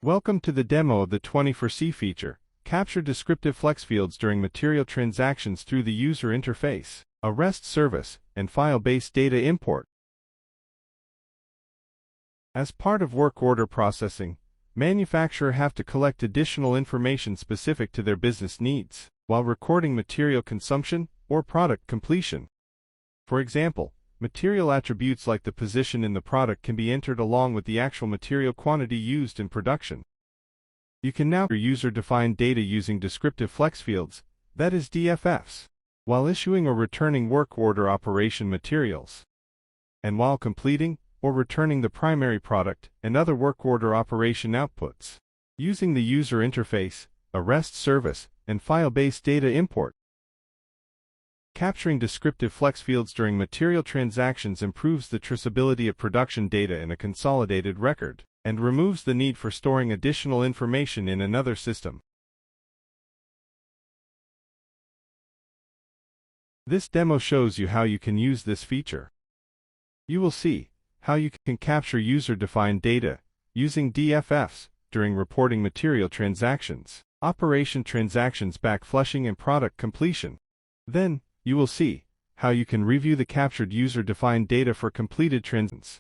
Welcome to the demo of the 24C feature. Capture descriptive Flexfields during material transactions through the user interface, a REST service, and file-based data import. As part of work order processing, manufacturers have to collect additional information specific to their business needs, while recording material consumption or product completion. For example, material attributes like the position in the product can be entered along with the actual material quantity used in production. You can now user-defined data using descriptive Flexfields, that is DFFs, while issuing or returning work order operation materials, and while completing or returning the primary product and other work order operation outputs, using the user interface, a REST service, and file-based data import. Capturing descriptive Flexfields during material transactions improves the traceability of production data in a consolidated record, and removes the need for storing additional information in another system. This demo shows you how you can use this feature. You will see how you can capture user-defined data using DFFs during reporting material transactions, operation transactions backflushing and product completion. Then, you will see how you can review the captured user-defined data for completed transactions.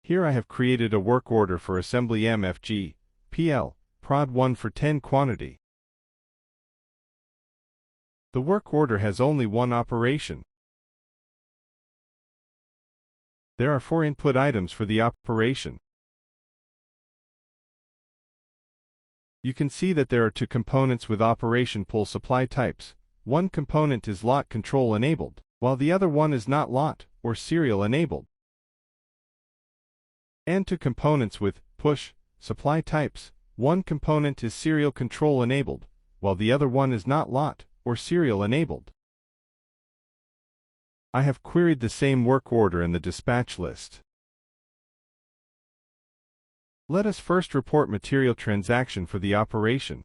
Here I have created a work order for assembly MFG, PL, Prod 1 for 10 quantity. The work order has only one operation. There are 4 input items for the operation. You can see that there are 2 components with operation pull supply types. One component is lot control enabled, while the other one is not lot or serial enabled. And 2 components with push supply types. One component is serial control enabled, while the other one is not lot or serial enabled. I have queried the same work order in the dispatch list. Let us first report material transaction for the operation.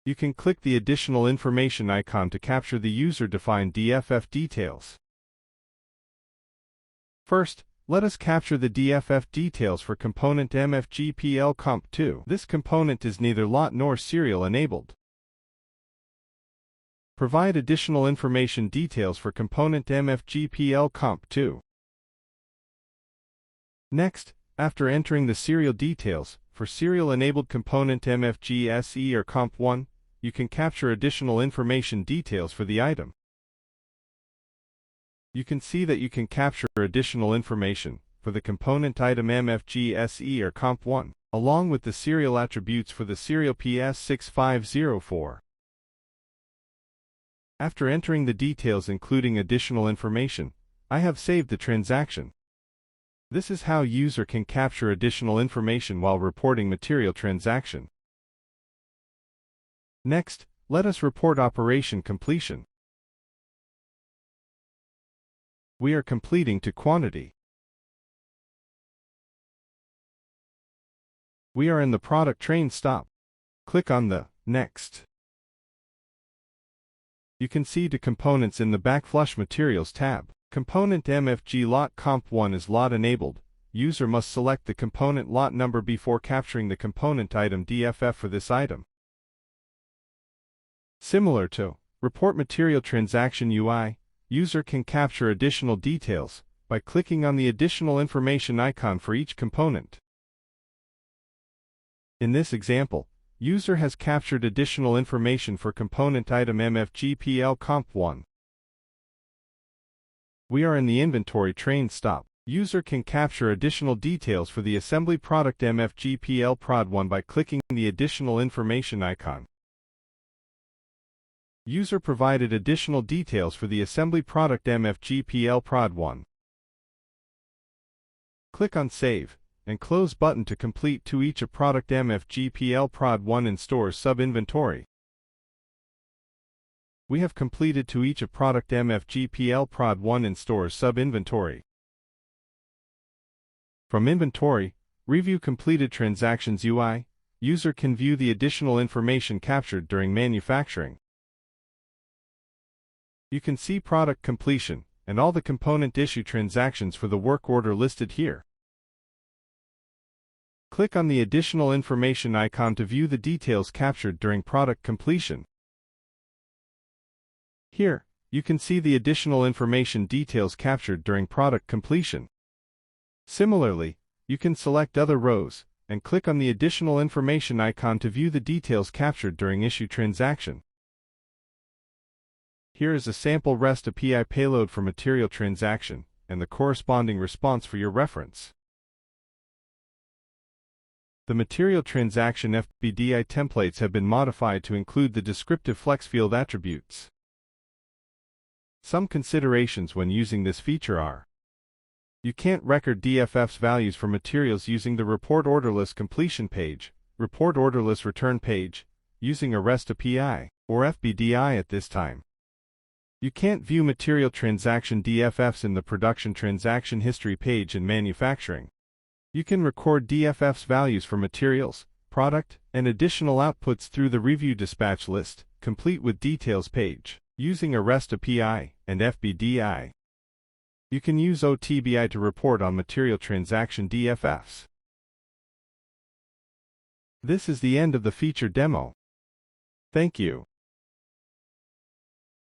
You can click the additional information icon to capture the user-defined DFF details. First, let us capture the DFF details for component MFGPL Comp2. This component is neither lot nor serial enabled. Provide additional information details for component MFGPL Comp2. Next, after entering the serial details, for serial-enabled component MFG-SE or Comp1, you can capture additional information details for the item. You can see that you can capture additional information for the component item MFG-SE or Comp1, along with the serial attributes for the serial PS6504. After entering the details including additional information, I have saved the transaction. This is how user can capture additional information while reporting material transaction. Next, let us report operation completion. We are completing to quantity. We are in the product train stop. Click on the Next. You can see the components in the Backflush Materials tab. Component MFG lot Comp1 is lot enabled. User must select the component lot number before capturing the component item DFF for this item. Similar to Report Material Transaction UI, user can capture additional details by clicking on the additional information icon for each component. In this example, user has captured additional information for component item MFGPL Comp1. We are in the inventory train stop. User can capture additional details for the assembly product MFGPL Prod 1 by clicking the additional information icon. User provided additional details for the assembly product MFGPL Prod 1. Click on Save and Close button to complete to each a product MFGPL Prod 1 in stores sub-inventory. We have completed to each a product MFGPL Prod 1 in stores sub-inventory. From Inventory, Review Completed Transactions UI, user can view the additional information captured during manufacturing. You can see product completion and all the component issue transactions for the work order listed here. Click on the additional information icon to view the details captured during product completion. Here, you can see the additional information details captured during product completion. Similarly, you can select other rows and click on the additional information icon to view the details captured during issue transaction. Here is a sample REST API payload for material transaction and the corresponding response for your reference. The material transaction FBDI templates have been modified to include the descriptive Flexfield attributes. Some considerations when using this feature are: you can't record DFF's values for materials using the Report Orderless Completion page, Report Orderless Return page, using a REST API, or FBDI at this time. You can't view material transaction DFFs in the Production Transaction History page in manufacturing. You can record DFF's values for materials, product, and additional outputs through the Review Dispatch List, complete with details page, using a REST API and FBDI. You can use OTBI to report on material transaction DFFs. This is the end of the feature demo. Thank you.